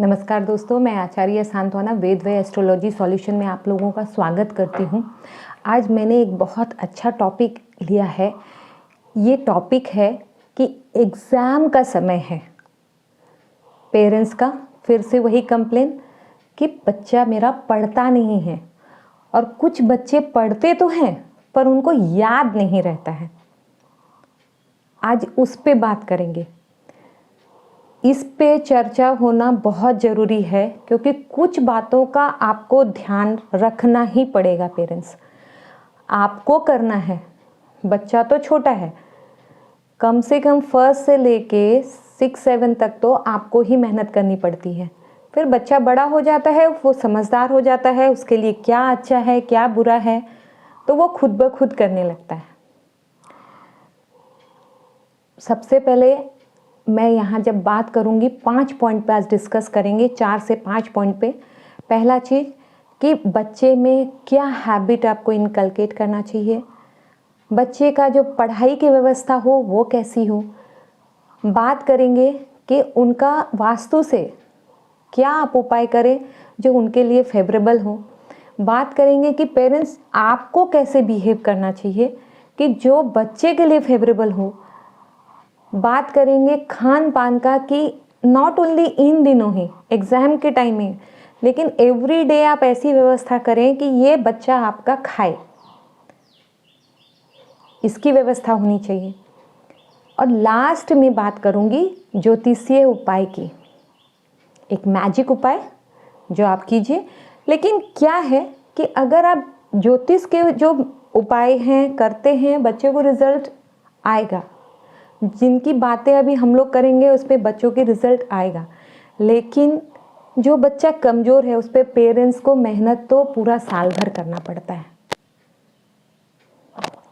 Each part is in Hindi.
नमस्कार दोस्तों, मैं आचार्य सांत्वना वेदवय एस्ट्रोलॉजी सॉल्यूशन में आप लोगों का स्वागत करती हूँ। आज मैंने एक बहुत अच्छा टॉपिक लिया है। ये टॉपिक है कि एग्ज़ाम का समय है। पेरेंट्स का फिर से वही कंप्लेन कि बच्चा मेरा पढ़ता नहीं है, और कुछ बच्चे पढ़ते तो हैं पर उनको याद नहीं रहता है। आज उस पे बात करेंगे। इस पे चर्चा होना बहुत ज़रूरी है क्योंकि कुछ बातों का आपको ध्यान रखना ही पड़ेगा। पेरेंट्स आपको करना है। बच्चा तो छोटा है, कम से कम फर्स्ट से लेके 6-7 तक तो आपको ही मेहनत करनी पड़ती है। फिर बच्चा बड़ा हो जाता है, वो समझदार हो जाता है, उसके लिए क्या अच्छा है क्या बुरा है तो वो खुद ब खुद करने लगता है। सबसे पहले मैं यहाँ जब बात करूँगी 5 पॉइंट पे आज डिस्कस करेंगे, 4 से 5 पॉइंट पे। पहला चीज़ कि बच्चे में क्या हैबिट आपको इनकलकेट करना चाहिए, बच्चे का जो पढ़ाई की व्यवस्था हो वो कैसी हो। बात करेंगे कि उनका वास्तु से क्या आप उपाय करें जो उनके लिए फेवरेबल हो। बात करेंगे कि पेरेंट्स आपको कैसे बिहेव करना चाहिए कि जो बच्चे के लिए फेवरेबल हो। बात करेंगे खान पान का कि नॉट ओनली इन दिनों ही एग्ज़ाम के टाइम में, लेकिन एवरी डे आप ऐसी व्यवस्था करें कि ये बच्चा आपका खाए, इसकी व्यवस्था होनी चाहिए। और लास्ट में बात करूंगी ज्योतिषीय उपाय की, एक मैजिक उपाय जो आप कीजिए। लेकिन क्या है कि अगर आप ज्योतिष के जो उपाय हैं करते हैं, बच्चे को रिजल्ट आएगा। जिनकी बातें अभी हम लोग करेंगे उस पर बच्चों की रिजल्ट आएगा, लेकिन जो बच्चा कमज़ोर है उस पर पेरेंट्स को मेहनत तो पूरा साल भर करना पड़ता है।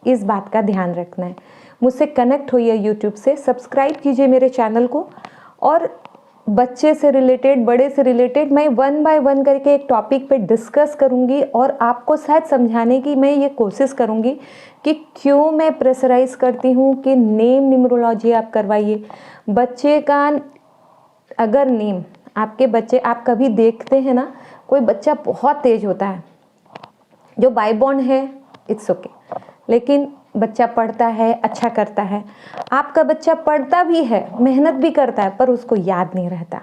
इस बात का ध्यान रखना है। मुझसे कनेक्ट होइए यूट्यूब से, सब्सक्राइब कीजिए मेरे चैनल को, और बच्चे से रिलेटेड बड़े से रिलेटेड मैं 1 बाय 1 करके एक टॉपिक पे डिस्कस करूँगी और आपको शायद समझाने की मैं ये कोशिश करूँगी कि क्यों मैं प्रेशराइज करती हूँ कि नेम न्यूमरोलॉजी आप करवाइए। बच्चे का अगर नेम आपके बच्चे आप कभी देखते हैं ना, कोई बच्चा बहुत तेज होता है जो बाय बॉर्न है, इट्स ओके, लेकिन बच्चा पढ़ता है, अच्छा करता है। आपका बच्चा पढ़ता भी है, मेहनत भी करता है, पर उसको याद नहीं रहता।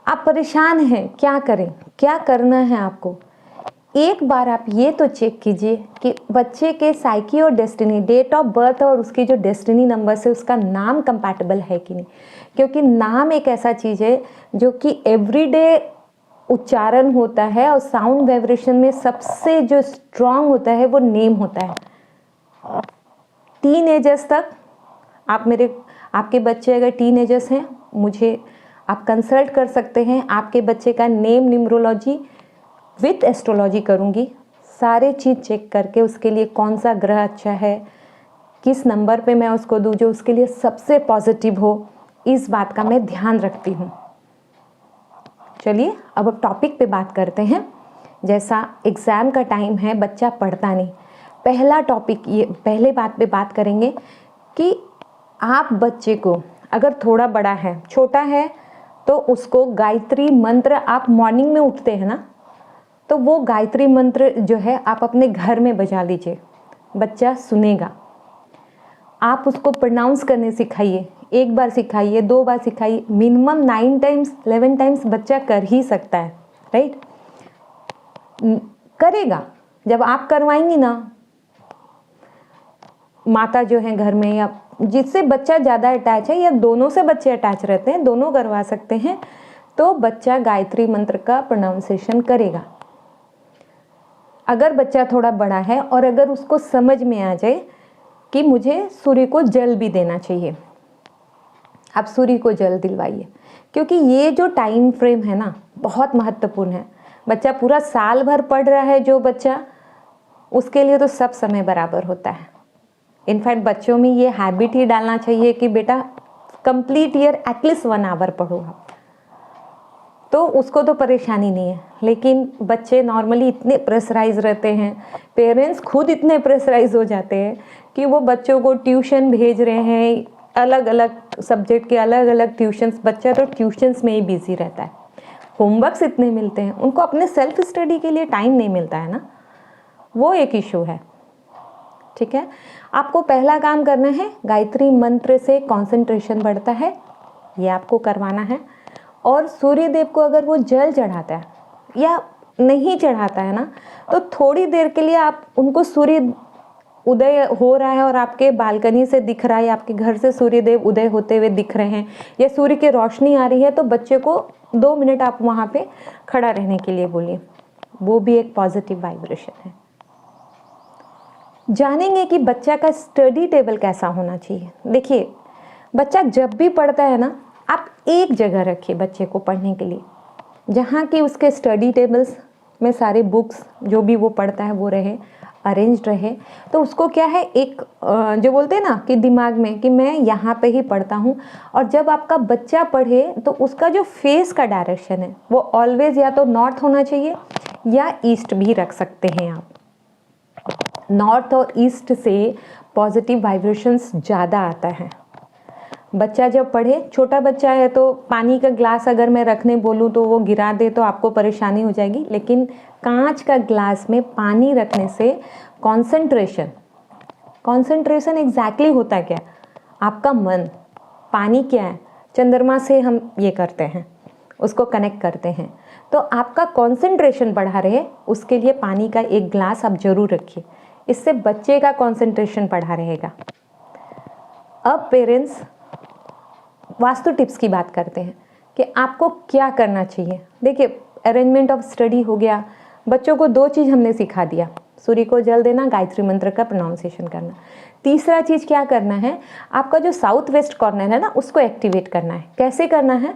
आप परेशान हैं, क्या करें, क्या करना है आपको। एक बार आप ये तो चेक कीजिए कि बच्चे के साइकी और डेस्टिनी, डेट ऑफ बर्थ और उसकी जो डेस्टिनी नंबर से उसका नाम कंपैटिबल है कि नहीं। क्योंकि नाम एक ऐसा चीज़ है जो कि एवरीडे उच्चारण होता है, और साउंड वाइब्रेशन में सबसे जो स्ट्रांग होता है वो नेम होता है। टीनेजर्स तक आपके बच्चे अगर टीनेजर्स हैं, मुझे आप कंसल्ट कर सकते हैं। आपके बच्चे का नेम न्यूमरोलॉजी विथ एस्ट्रोलॉजी करूँगी, सारे चीज़ चेक करके उसके लिए कौन सा ग्रह अच्छा है, किस नंबर पे मैं उसको दूँ जो उसके लिए सबसे पॉजिटिव हो, इस बात का मैं ध्यान रखती हूँ। चलिए अब टॉपिक पे बात करते हैं। जैसा एग्ज़ाम का टाइम है, बच्चा पढ़ता नहीं। पहला टॉपिक ये, पहले बात पे बात करेंगे कि आप बच्चे को अगर थोड़ा बड़ा है, छोटा है, तो उसको गायत्री मंत्र, आप मॉर्निंग में उठते हैं ना, तो वो गायत्री मंत्र जो है आप अपने घर में बजा लीजिए, बच्चा सुनेगा। आप उसको प्रोनाउंस करने सिखाइए, 1 बार सिखाइए, 2 बार सिखाइए, मिनिमम 9 टाइम्स 11 टाइम्स बच्चा कर ही सकता है, राइट। करेगा। जब आप करवाएंगी ना, माता जो है घर में या जिससे बच्चा ज़्यादा अटैच है या दोनों से बच्चे अटैच रहते हैं, दोनों करवा सकते हैं, तो बच्चा गायत्री मंत्र का प्रोनाउंसिएशन करेगा। अगर बच्चा थोड़ा बड़ा है और अगर उसको समझ में आ जाए कि मुझे सूर्य को जल भी देना चाहिए, आप सूर्य को जल दिलवाइए। क्योंकि ये जो टाइम फ्रेम है ना, बहुत महत्वपूर्ण है। बच्चा पूरा साल भर पढ़ रहा है जो बच्चा, उसके लिए तो सब समय बराबर होता है। इनफैक्ट बच्चों में ये हैबिट ही डालना चाहिए कि बेटा कंप्लीट ईयर एटलीस्ट 1 आवर पढ़ो आप, तो उसको तो परेशानी नहीं है। लेकिन बच्चे नॉर्मली इतने प्रेशराइज रहते हैं, पेरेंट्स खुद इतने प्रेशराइज हो जाते हैं कि वो बच्चों को ट्यूशन भेज रहे हैं, अलग अलग सब्जेक्ट के अलग अलग ट्यूशन्स। बच्चा तो ट्यूशन्स में ही बिजी रहता है। होमवर्क्स इतने मिलते हैं, उनको अपने सेल्फ स्टडी के लिए टाइम नहीं मिलता है ना, वो एक इशू है। ठीक है, आपको पहला काम करना है, गायत्री मंत्र से कंसंट्रेशन बढ़ता है, ये आपको करवाना है। और सूर्य देव को अगर वो जल चढ़ाता है या नहीं चढ़ाता है ना, तो थोड़ी देर के लिए आप उनको, सूर्य उदय हो रहा है और आपके बालकनी से दिख रहा है, आपके घर से सूर्य देव उदय होते हुए दिख रहे हैं या सूर्य की रोशनी आ रही है, तो बच्चे को 2 मिनट आप वहाँ पे खड़ा रहने के लिए बोलिए, वो भी एक पॉजिटिव वाइब्रेशन है। जानेंगे कि बच्चा का स्टडी टेबल कैसा होना चाहिए। देखिए, बच्चा जब भी पढ़ता है ना, आप एक जगह रखिए बच्चे को पढ़ने के लिए, जहाँ की उसके स्टडी टेबल्स में सारे बुक्स जो भी वो पढ़ता है वो रहे, अरेंज्ड रहे। तो उसको क्या है, एक जो बोलते हैं ना कि दिमाग में कि मैं यहाँ पे ही पढ़ता हूँ। और जब आपका बच्चा पढ़े तो उसका जो फेस का डायरेक्शन है वो ऑलवेज या तो नॉर्थ होना चाहिए या ईस्ट भी रख सकते हैं आप। नॉर्थ और ईस्ट से पॉजिटिव वाइब्रेशंस ज़्यादा आता है। बच्चा जब पढ़े, छोटा बच्चा है तो पानी का ग्लास अगर मैं रखने बोलूँ तो वो गिरा दे तो आपको परेशानी हो जाएगी, लेकिन कांच का ग्लास में पानी रखने से कंसंट्रेशन एग्जैक्टली होता क्या, आपका मन, पानी क्या है, चंद्रमा से हम ये करते हैं, उसको कनेक्ट करते हैं। तो आपका कंसंट्रेशन बढ़ा रहे उसके लिए पानी का एक ग्लास आप जरूर रखिए, इससे बच्चे का कंसंट्रेशन बढ़ा रहेगा। अब पेरेंट्स वास्तु टिप्स की बात करते हैं कि आपको क्या करना चाहिए। देखिए, अरेंजमेंट ऑफ स्टडी हो गया, बच्चों को 2 चीज़ हमने सिखा दिया, सूर्य को जल देना, गायत्री मंत्र का प्रोनाउंसिएशन करना। तीसरा चीज़ क्या करना है, आपका जो साउथ वेस्ट कॉर्नर है ना, उसको एक्टिवेट करना है। कैसे करना है,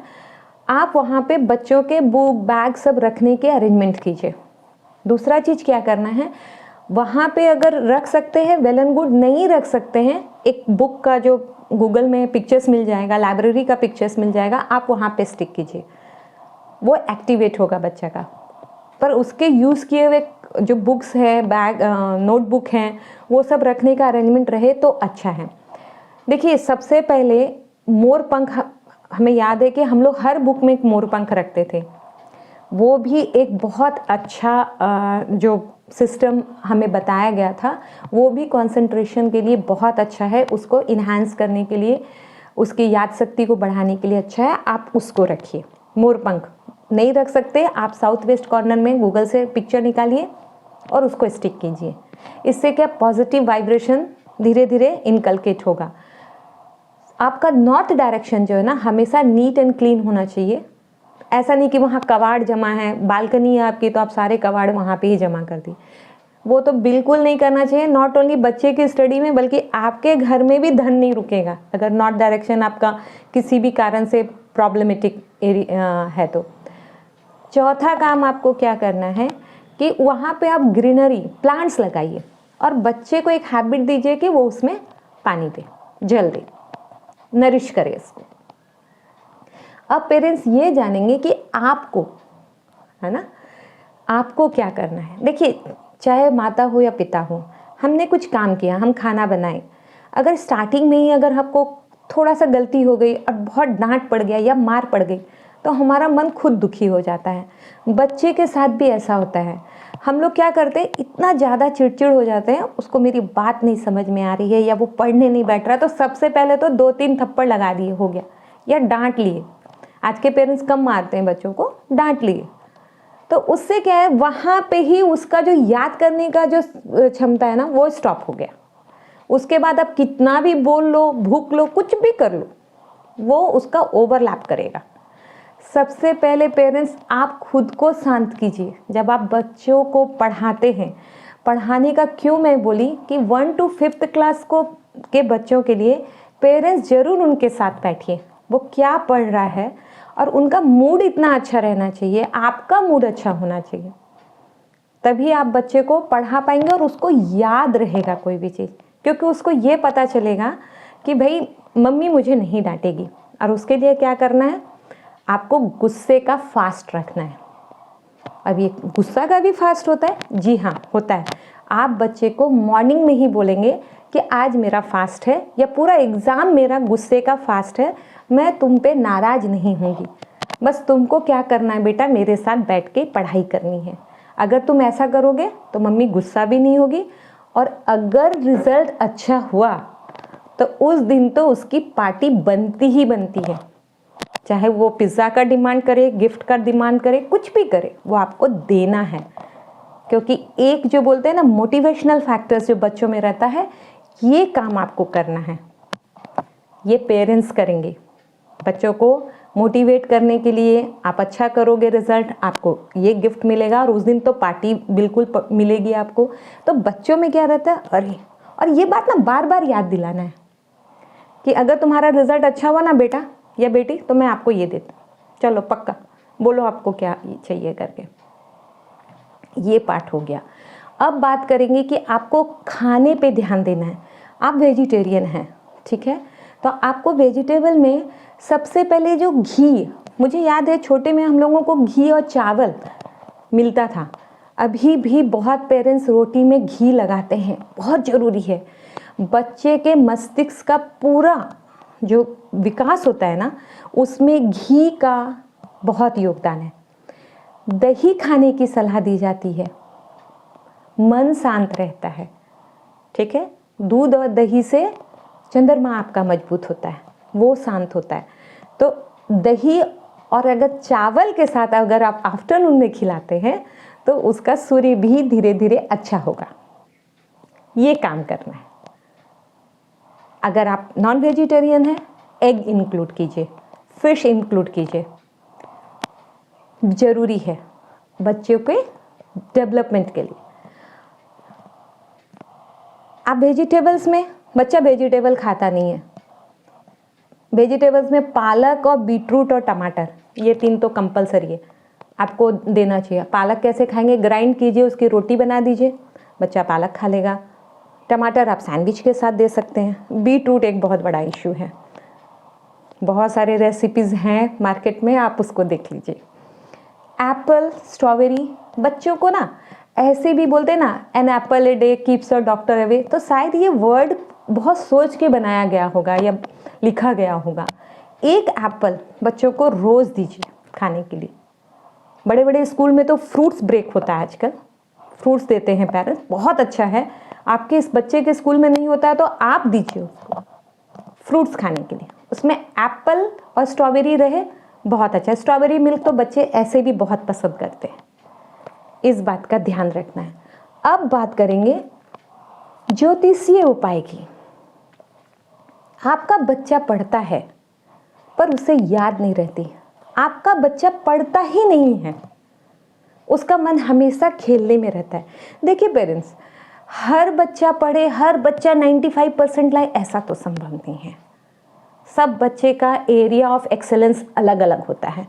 आप वहाँ पे बच्चों के बुक बैग सब रखने के अरेंजमेंट कीजिए। दूसरा चीज़ क्या करना है, वहाँ पे अगर रख सकते हैं वेल एंड गुड, नहीं रख सकते हैं, एक बुक का जो गूगल में पिक्चर्स मिल जाएगा, लाइब्रेरी का पिक्चर्स मिल जाएगा, आप वहाँ पे स्टिक कीजिए, वो एक्टिवेट होगा बच्चा का। पर उसके यूज़ किए हुए जो बुक्स है, बैग, नोटबुक हैं, वो सब रखने का अरेंजमेंट रहे तो अच्छा है। देखिए, सबसे पहले मोर पंख, हमें याद है कि हम लोग हर बुक में एक मोर पंख रखते थे, वो भी एक बहुत अच्छा जो सिस्टम हमें बताया गया था, वो भी कंसंट्रेशन के लिए बहुत अच्छा है, उसको इन्हांस करने के लिए, उसकी याद शक्ति को बढ़ाने के लिए अच्छा है, आप उसको रखिए। मोर पंख नहीं रख सकते, आप साउथ वेस्ट कॉर्नर में गूगल से पिक्चर निकालिए और उसको स्टिक कीजिए। इससे क्या, पॉजिटिव वाइब्रेशन धीरे धीरे इनकलकेट होगा। आपका नॉर्थ डायरेक्शन जो है ना, हमेशा नीट एंड क्लीन होना चाहिए। ऐसा नहीं कि वहाँ कबाड़ जमा है, बालकनी है आपकी तो आप सारे कबाड़ वहाँ पे ही जमा कर दी, वो तो बिल्कुल नहीं करना चाहिए। नॉट ओनली बच्चे की स्टडी में, बल्कि आपके घर में भी धन नहीं रुकेगा अगर नॉर्थ डायरेक्शन आपका किसी भी कारण से प्रॉब्लमेटिक है तो। चौथा काम आपको क्या करना है कि वहाँ पे आप ग्रीनरी, प्लांट्स लगाइए और बच्चे को एक हैबिट दीजिए कि वो उसमें पानी दे, जल दे, नरिश करे इसको। अब पेरेंट्स ये जानेंगे कि आपको, है ना, आपको क्या करना है। देखिए, चाहे माता हो या पिता हो, हमने कुछ काम किया, हम खाना बनाए, अगर स्टार्टिंग में ही अगर आपको थोड़ा सा गलती हो गई और बहुत डांट पड़ गया या मार पड़ गई तो हमारा मन खुद दुखी हो जाता है। बच्चे के साथ भी ऐसा होता है। हम लोग क्या करते हैं, इतना ज़्यादा चिड़चिड़ हो जाते हैं, उसको मेरी बात नहीं समझ में आ रही है या वो पढ़ने नहीं बैठ रहा, तो सबसे पहले तो 2-3 थप्पड़ लगा दिए, हो गया, या डांट लिए। आज के पेरेंट्स कम मारते हैं बच्चों को, डांट लिए, तो उससे क्या है, वहाँ पे ही उसका जो याद करने का जो क्षमता है ना, वो स्टॉप हो गया। उसके बाद आप कितना भी बोल लो, भूख लो, कुछ भी कर लो, वो उसका ओवरलैप करेगा। सबसे पहले पेरेंट्स आप खुद को शांत कीजिए। जब आप बच्चों को पढ़ाते हैं, पढ़ाने का क्यों मैं बोली कि 1 to 5th क्लास को के बच्चों के लिए पेरेंट्स ज़रूर उनके साथ बैठिए, वो क्या पढ़ रहा है, और उनका मूड इतना अच्छा रहना चाहिए, आपका मूड अच्छा होना चाहिए, तभी आप बच्चे को पढ़ा पाएंगे और उसको याद रहेगा कोई भी चीज़, क्योंकि उसको ये पता चलेगा कि भाई मम्मी मुझे नहीं डांटेगी। और उसके लिए क्या करना है, आपको गुस्से का फास्ट रखना है। अब ये गुस्सा का भी फास्ट होता है, जी हाँ होता है। आप बच्चे को मॉर्निंग में ही बोलेंगे कि आज मेरा फास्ट है, या पूरा एग्ज़ाम मेरा गुस्से का फास्ट है, मैं तुम पे नाराज़ नहीं होंगी। बस तुमको क्या करना है बेटा, मेरे साथ बैठ के पढ़ाई करनी है। अगर तुम ऐसा करोगे तो मम्मी गुस्सा भी नहीं होगी, और अगर रिजल्ट अच्छा हुआ तो उस दिन तो उसकी पार्टी बनती ही बनती है। चाहे वो पिज़्ज़ा का डिमांड करे, गिफ्ट का डिमांड करे, कुछ भी करे, वो आपको देना है। क्योंकि एक जो बोलते हैं ना मोटिवेशनल फैक्टर्स जो बच्चों में रहता है, ये काम आपको करना है। ये पेरेंट्स करेंगे बच्चों को मोटिवेट करने के लिए। आप अच्छा करोगे रिजल्ट, आपको ये गिफ्ट मिलेगा, और उस दिन तो पार्टी बिल्कुल मिलेगी आपको। तो बच्चों में क्या रहता है, अरे, और ये बात ना बार बार याद दिलाना है कि अगर तुम्हारा रिजल्ट अच्छा हुआ ना बेटा या बेटी, तो मैं आपको ये देता, चलो पक्का बोलो आपको क्या चाहिए करके। ये पार्ट हो गया। अब बात करेंगे कि आपको खाने पे ध्यान देना है। आप वेजिटेरियन हैं, ठीक है, तो आपको वेजिटेबल में सबसे पहले जो घी, मुझे याद है छोटे में हम लोगों को घी और चावल मिलता था। अभी भी बहुत पेरेंट्स रोटी में घी लगाते हैं, बहुत ज़रूरी है। बच्चे के मस्तिष्क का पूरा जो विकास होता है ना, उसमें घी का बहुत योगदान है। दही खाने की सलाह दी जाती है, मन शांत रहता है, ठीक है। दूध और दही से चंद्रमा आपका मजबूत होता है, वो शांत होता है। तो दही, और अगर चावल के साथ अगर आप आफ्टरनून में खिलाते हैं तो उसका सूर्य भी धीरे धीरे अच्छा होगा। ये काम करना है। अगर आप नॉन वेजिटेरियन हैं, एग इंक्लूड कीजिए, फिश इंक्लूड कीजिए, ज़रूरी है बच्चों के डेवलपमेंट के लिए। आप वेजिटेबल्स में, बच्चा वेजिटेबल खाता नहीं है, वेजिटेबल्स में पालक और बीटरूट और टमाटर, ये 3 तो कंपलसरी है, आपको देना चाहिए। पालक कैसे खाएंगे, ग्राइंड कीजिए, उसकी रोटी बना दीजिए, बच्चा पालक खा लेगा। टमाटर आप सैंडविच के साथ दे सकते हैं। बीटरूट एक बहुत बड़ा इशू है, बहुत सारे रेसिपीज़ हैं मार्केट में, आप उसको देख लीजिए। एप्पल, स्ट्रॉबेरी, बच्चों को ना ऐसे भी बोलते हैं ना, an apple a day keeps a doctor away, तो शायद ये वर्ड बहुत सोच के बनाया गया होगा या लिखा गया होगा। एक एप्पल बच्चों को रोज़ दीजिए खाने के लिए। बड़े बड़े स्कूल में तो फ्रूट्स ब्रेक होता है आजकल, फ्रूट्स देते हैं पेरेंट्स, बहुत अच्छा है। आपके इस बच्चे के स्कूल में नहीं होता है तो आप दीजिए उसको फ्रूट्स खाने के लिए, उसमें एप्पल और स्ट्रॉबेरी रहे, बहुत अच्छा। स्ट्रॉबेरी मिल्क तो बच्चे ऐसे भी बहुत पसंद करते हैं, इस बात का ध्यान रखना है। अब बात करेंगे ज्योतिषीय उपाय की। आपका बच्चा पढ़ता है पर उसे याद नहीं रहती, आपका बच्चा पढ़ता ही नहीं है, उसका मन हमेशा खेलने में रहता है। देखिए पेरेंट्स, हर बच्चा पढ़े, हर बच्चा 95% लाए, ऐसा तो संभव नहीं है। सब बच्चे का एरिया ऑफ एक्सेलेंस अलग अलग होता है।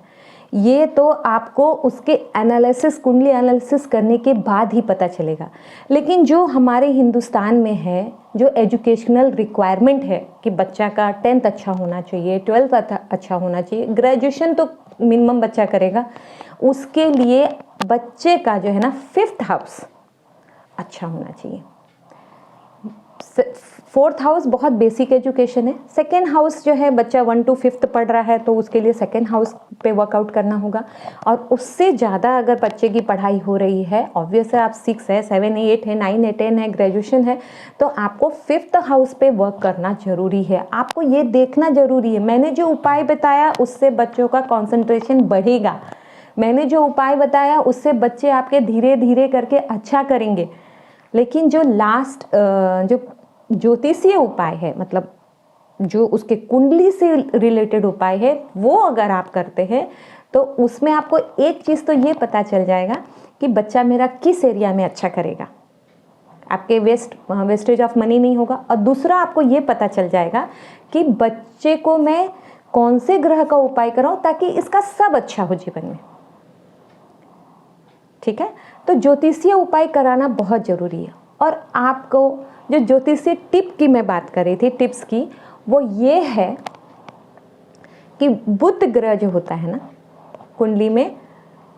ये तो आपको उसके एनालिसिस, कुंडली एनालिसिस करने के बाद ही पता चलेगा। लेकिन जो हमारे हिंदुस्तान में है, जो एजुकेशनल रिक्वायरमेंट है कि बच्चा का 10th अच्छा होना चाहिए, 12th अच्छा होना चाहिए, ग्रेजुएशन तो मिनिमम बच्चा करेगा, उसके लिए बच्चे का जो है ना 5th हाउस अच्छा होना चाहिए। 4th हाउस बहुत बेसिक एजुकेशन है। 2nd हाउस जो है, बच्चा 1 to 5th पढ़ रहा है तो उसके लिए 2nd हाउस पे वर्कआउट करना होगा। और उससे ज़्यादा अगर बच्चे की पढ़ाई हो रही है, ऑब्वियस है, आप 6 है, 7 है, 8 है, 9 है, 10 है, ग्रेजुएशन है, तो आपको 5th हाउस पे वर्क करना ज़रूरी है। आपको ये देखना ज़रूरी है। मैंने जो उपाय बताया उससे बच्चों का कॉन्सेंट्रेशन बढ़ेगा, मैंने जो उपाय बताया उससे बच्चे आपके धीरे धीरे करके अच्छा करेंगे। लेकिन जो लास्ट जो ज्योतिषीय उपाय है, मतलब जो उसके कुंडली से रिलेटेड उपाय है, वो अगर आप करते हैं तो उसमें आपको एक चीज़ तो ये पता चल जाएगा कि बच्चा मेरा किस एरिया में अच्छा करेगा, आपके वेस्टेज ऑफ मनी नहीं होगा। और दूसरा आपको ये पता चल जाएगा कि बच्चे को मैं कौन से ग्रह का उपाय कराऊं ताकि इसका सब अच्छा हो जीवन में, ठीक है। तो ज्योतिषीय उपाय कराना बहुत ज़रूरी है। और आपको जो ज्योतिषीय टिप की मैं बात कर रही थी, टिप्स की, वो ये है कि बुध ग्रह जो होता है ना कुंडली में,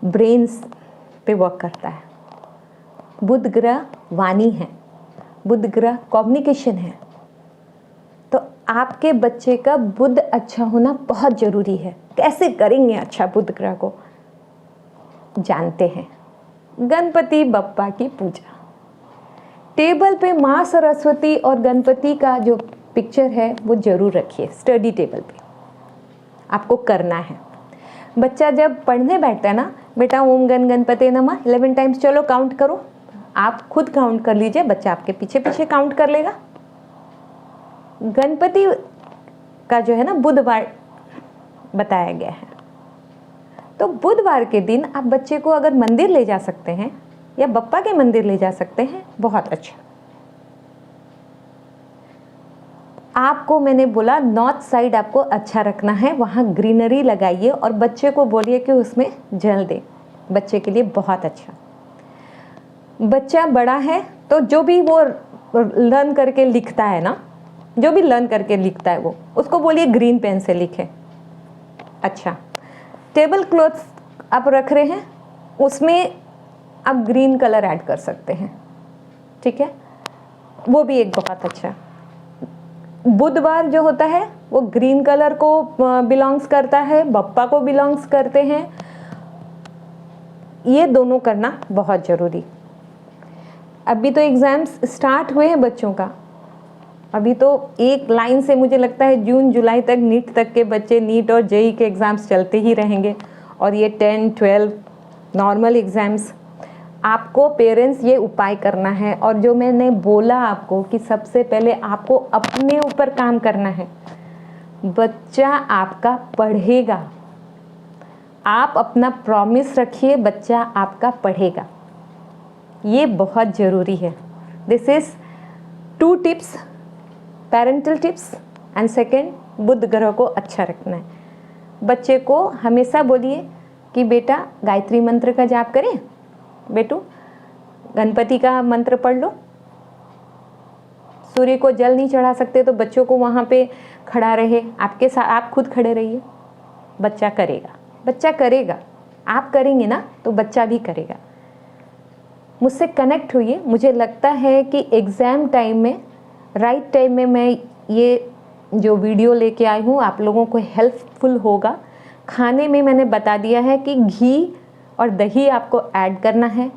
ब्रेन्स पे वर्क करता है। बुध ग्रह वाणी है, बुध ग्रह कम्युनिकेशन है। तो आपके बच्चे का बुध अच्छा होना बहुत ज़रूरी है। कैसे करेंगे अच्छा बुध ग्रह को, जानते हैं। गणपति बप्पा की पूजा, टेबल पे माँ सरस्वती और गणपति का जो पिक्चर है वो जरूर रखिए स्टडी टेबल पे, आपको करना है। बच्चा जब पढ़ने बैठता है ना, बेटा ओम गण गणपते नमः 11 टाइम्स, चलो काउंट करो। आप खुद काउंट कर लीजिए, बच्चा आपके पीछे पीछे काउंट कर लेगा। गणपति का जो है ना बुधवार बताया गया है, तो बुधवार के दिन आप बच्चे को अगर मंदिर ले जा सकते हैं या बप्पा के मंदिर ले जा सकते हैं, बहुत अच्छा। आपको मैंने बोला नॉर्थ साइड आपको अच्छा रखना है, वहाँ ग्रीनरी लगाइए और बच्चे को बोलिए कि उसमें जल दे, बच्चे के लिए बहुत अच्छा। बच्चा बड़ा है तो जो भी वो लर्न करके लिखता है ना, जो भी लर्न करके लिखता है वो, उसको बोलिए ग्रीन पेन से लिखे। अच्छा, टेबल क्लॉथ्स आप रख रहे हैं, उसमें आप ग्रीन कलर ऐड कर सकते हैं, ठीक है, वो भी एक बहुत अच्छा। बुधवार जो होता है वो ग्रीन कलर को बिलोंग्स करता है, बप्पा को बिलोंग्स करते हैं, ये दोनों करना बहुत ज़रूरी। अभी तो एग्ज़ाम्स स्टार्ट हुए हैं बच्चों का, अभी तो एक लाइन से मुझे लगता है जून जुलाई तक नीट तक के बच्चे, नीट और जेई के एग्ज़ाम्स चलते ही रहेंगे, और ये 10 12 नॉर्मल एग्ज़ाम्स। आपको पेरेंट्स ये उपाय करना है, और जो मैंने बोला आपको कि सबसे पहले आपको अपने ऊपर काम करना है। बच्चा आपका पढ़ेगा, आप अपना प्रॉमिस रखिए, बच्चा आपका पढ़ेगा, ये बहुत ज़रूरी है। This is 2 tips, parental tips and second, बुध ग्रह को अच्छा रखना है। बच्चे को हमेशा बोलिए कि बेटा गायत्री मंत्र का जाप करें, बेटू गणपति का मंत्र पढ़ लो। सूर्य को जल नहीं चढ़ा सकते तो बच्चों को वहाँ पे खड़ा रहे, आपके साथ आप खुद खड़े रहिए, बच्चा करेगा, बच्चा करेगा। आप करेंगे ना तो बच्चा भी करेगा। मुझसे कनेक्ट हुई, मुझे लगता है कि एग्ज़ाम टाइम में राइट टाइम में मैं ये जो वीडियो लेके आई हूँ आप लोगों को हेल्पफुल होगा। खाने में मैंने बता दिया है कि घी और दही आपको ऐड करना है।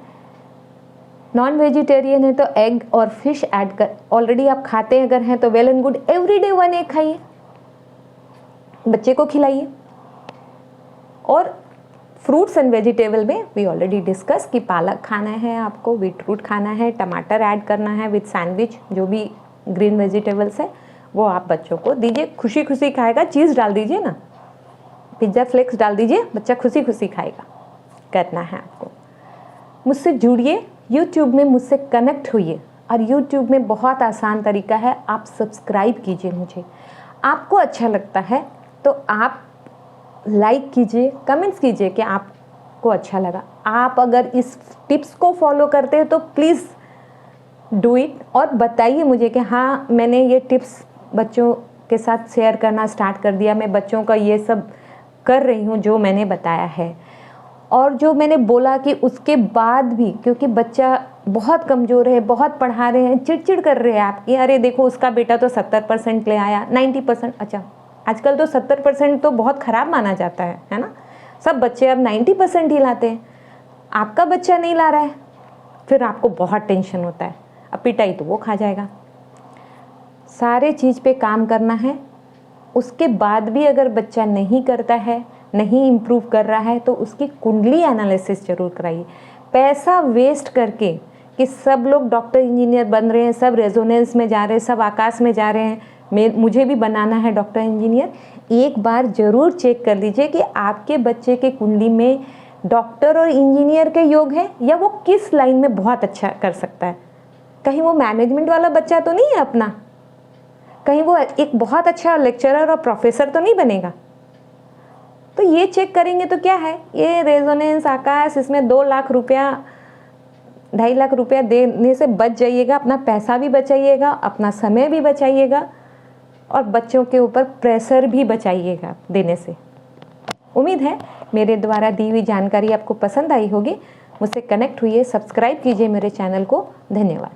नॉन वेजिटेरियन है तो एग और फिश ऐड कर, ऑलरेडी आप खाते हैं अगर हैं तो well and good, everyday 1 egg खाइए, बच्चे को खिलाइए। और फ्रूट्स एंड वेजिटेबल में वी ऑलरेडी डिस्कस कि पालक खाना है आपको, बीटरूट खाना है, टमाटर ऐड करना है विद सैंडविच, जो भी ग्रीन वेजिटेबल्स है वो आप बच्चों को दीजिए, खुशी खुशी खाएगा। चीज़ डाल दीजिए ना, पिज्ज़ा फ्लेक्स डाल दीजिए, बच्चा खुशी खुशी खाएगा। करना है आपको। मुझसे जुड़िए, यूट्यूब में मुझसे कनेक्ट होइए, और यूट्यूब में बहुत आसान तरीका है, आप सब्सक्राइब कीजिए मुझे। आपको अच्छा लगता है तो आप लाइक कीजिए, कमेंट्स कीजिए कि आपको अच्छा लगा। आप अगर इस टिप्स को फॉलो करते हैं तो प्लीज़ डू इट, और बताइए मुझे कि हाँ मैंने ये टिप्स बच्चों के साथ शेयर करना स्टार्ट कर दिया, मैं बच्चों का ये सब कर रही हूँ जो मैंने बताया है। और जो मैंने बोला कि उसके बाद भी, क्योंकि बच्चा बहुत कमज़ोर है, बहुत पढ़ा रहे हैं, चिड़चिड़ कर रहे हैं आपकी, अरे देखो उसका बेटा तो 70% ले आया, 90%, अच्छा आजकल तो 70% तो बहुत ख़राब माना जाता है ना। सब बच्चे अब 90% ही लाते हैं, आपका बच्चा नहीं ला रहा है, फिर आपको बहुत टेंशन होता है, अब पिटाई तो वो खा जाएगा। सारे चीज़ पे काम करना है। उसके बाद भी अगर बच्चा नहीं करता है, नहीं इम्प्रूव कर रहा है, तो उसकी कुंडली एनालिसिस जरूर कराइए। पैसा वेस्ट करके कि सब लोग डॉक्टर इंजीनियर बन रहे हैं, सब रेजोनेंस में जा रहे हैं, सब आकाश में जा रहे हैं, मुझे भी बनाना है डॉक्टर इंजीनियर, एक बार ज़रूर चेक कर लीजिए कि आपके बच्चे के कुंडली में डॉक्टर और इंजीनियर के योग है, या वो किस लाइन में बहुत अच्छा कर सकता है। कहीं वो मैनेजमेंट वाला बच्चा तो नहीं है अपना, कहीं वो एक बहुत अच्छा लेक्चरर और प्रोफेसर तो नहीं बनेगा। तो ये चेक करेंगे तो क्या है, ये रेजोनेंस आकाश, इसमें 2 लाख रुपया 2.5 लाख रुपया देने से बच जाइएगा, अपना पैसा भी बचाइएगा, अपना समय भी बचाइएगा, और बच्चों के ऊपर प्रेशर भी बचाइएगा देने से। उम्मीद है मेरे द्वारा दी हुई जानकारी आपको पसंद आई होगी। मुझसे कनेक्ट हुइए, सब्सक्राइब कीजिए मेरे चैनल को। धन्यवाद।